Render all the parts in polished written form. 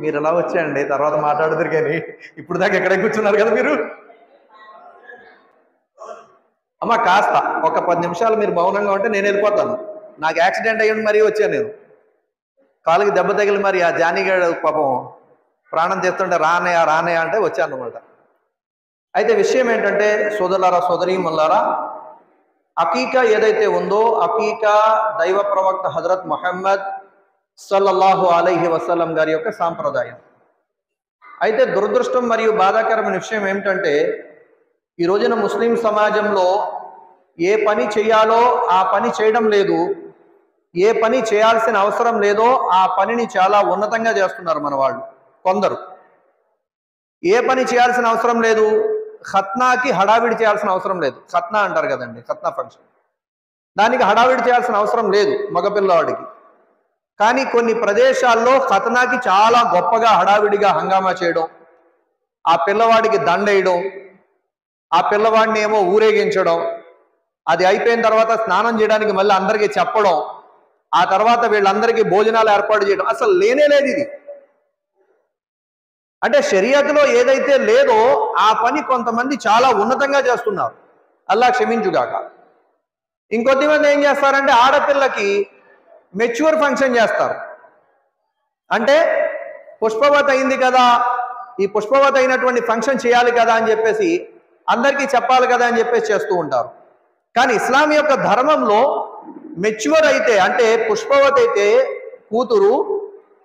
మీరు ఎలా వచ్చాయండి, తర్వాత మాట్లాడదురు కానీ ఇప్పుడు దాకా ఎక్కడే కూర్చున్నారు కదా మీరు. అమ్మ కాస్త ఒక 10 నిమిషాలు మీరు మౌనంగా ఉంటే నేను వెళ్ళిపోతాను. నాకు యాక్సిడెంట్ అయ్యి మరీ వచ్చాను నేను. కాలుకి దెబ్బ తగిలి మరి ఆ జానీగాడు పాపం ప్రాణం చేస్తుంటే రానయ్య అంటే వచ్చాను అనమాట. అయితే విషయం ఏంటంటే సోదరులారా సోదరీమణులారా, అకీకా ఏదైతే ఉందో అకీకా దైవ ప్రవక్త హజరత్ ముహమ్మద్ సల్లల్లాహు అలైహి వసల్లం గారి యొక్క సాంప్రదాయం. అయితే దురదృష్టం మరియు బాధాకరమైన విషయం ఏమిటంటే ఈ రోజున ముస్లిం సమాజంలో ఏ పని చేయాలో ఆ పని చేయడం లేదు, ఏ పని చేయాల్సిన అవసరం లేదో ఆ పనిని చాలా ఉన్నతంగా చేస్తున్నారు మన వాళ్ళు. కొందరు ఏ పని చేయాల్సిన అవసరం లేదు, ఖత్నాకి హడావిడి చేయాల్సిన అవసరం లేదు. ఖత్నా అంటారు కదండి, ఖత్నా ఫంక్షన్, దానికి హడావిడి చేయాల్సిన అవసరం లేదు మగపిల్లవాడికి. కానీ కొన్ని ప్రదేశాల్లో ఖత్నాకి చాలా గొప్పగా హడావిడిగా హంగామా చేయడం, ఆ పిల్లవాడికి దండేయడం, ఆ పిల్లవాడిని ఏమో ఊరేగించడం, అది అయిపోయిన తర్వాత స్నానం చేయడానికి మళ్ళీ అందరికీ చెప్పడం, ఆ తర్వాత వీళ్ళందరికీ భోజనాలు ఏర్పాటు చేయడం, అసలు లేనే లేదు ఇది. అంటే షరియతులో ఏదైతే లేదో ఆ పని కొంతమంది చాలా ఉన్నతంగా చేస్తున్నారు, అల్లాహ్ క్షమించుగాక. ఇంకొద్దిమంది ఏం చేస్తారంటే ఆడపిల్లకి మెచ్యూర్ ఫంక్షన్ చేస్తారు. అంటే పుష్పవతి అయింది కదా, ఈ పుష్పవతి అయినటువంటి ఫంక్షన్ చేయాలి కదా అని చెప్పేసి, అందరికీ చెప్పాలి కదా అని చెప్పేసి చేస్తూ ఉంటారు. కానీ ఇస్లాం యొక్క ధర్మంలో మెచ్యూర్ అయితే, అంటే పుష్పవతి అయితే కూతురు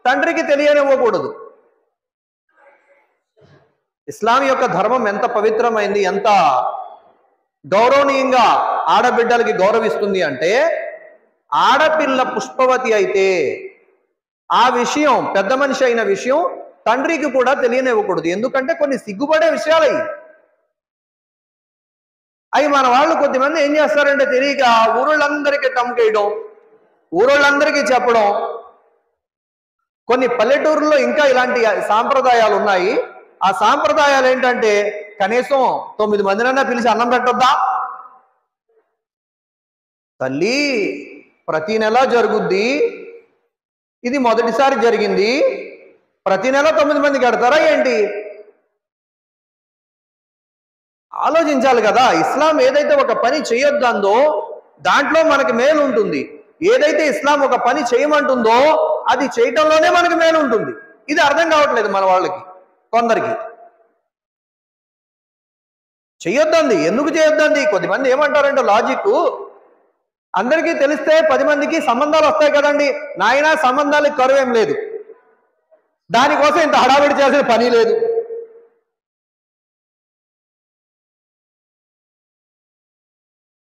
తండ్రికి తెలియనివ్వకూడదు. ఇస్లాం యొక్క ధర్మం ఎంత పవిత్రమైంది, ఎంత గౌరవనీయంగా ఆడబిడ్డలకి గౌరవిస్తుంది అంటే, ఆడపిల్ల పుష్పవతి అయితే ఆ విషయం, పెద్ద మనిషి అయిన విషయం తండ్రికి కూడా తెలియనివ్వకూడదు. ఎందుకంటే కొన్ని సిగ్గుపడే విషయాలు అవి మన వాళ్ళు కొద్దిమంది ఏం చేస్తారంటే తెలియక ఊరోళ్ళందరికీ టమ్కేయడం, ఊరోళ్ళందరికీ చెప్పడం. కొన్ని పల్లెటూరులో ఇంకా ఇలాంటి సాంప్రదాయాలు ఉన్నాయి. ఆ సాంప్రదాయాలు ఏంటంటే కనీసం 9 మందినన్నా పిలిచి అన్నం పెట్టొద్దా? తల్లి ప్రతి నెల జరుగుద్ది, ఇది మొదటిసారి జరిగింది, ప్రతి నెల 9 మంది కడతారా ఏంటి? ఆలోచించాలి కదా. ఇస్లాం ఏదైతే ఒక పని చేయొద్దందో దాంట్లో మనకి మేలు ఉంటుంది, ఏదైతే ఇస్లాం ఒక పని చేయమంటుందో అది చేయటంలోనే మనకి మేలు ఉంటుంది. ఇది అర్థం కావట్లేదు మన వాళ్ళకి, కొందరికి. చేయొద్దండి, ఎందుకు చేయొద్దండి? కొద్దిమంది ఏమంటారంటే లాజిక్, అందరికీ తెలిస్తే 10 మందికి సంబంధాలు వస్తాయి కదండి. నాయన సంబంధాలకు కరువేం లేదు, దానికోసం ఇంత హడావిడి చేయాల్సిన పని లేదు.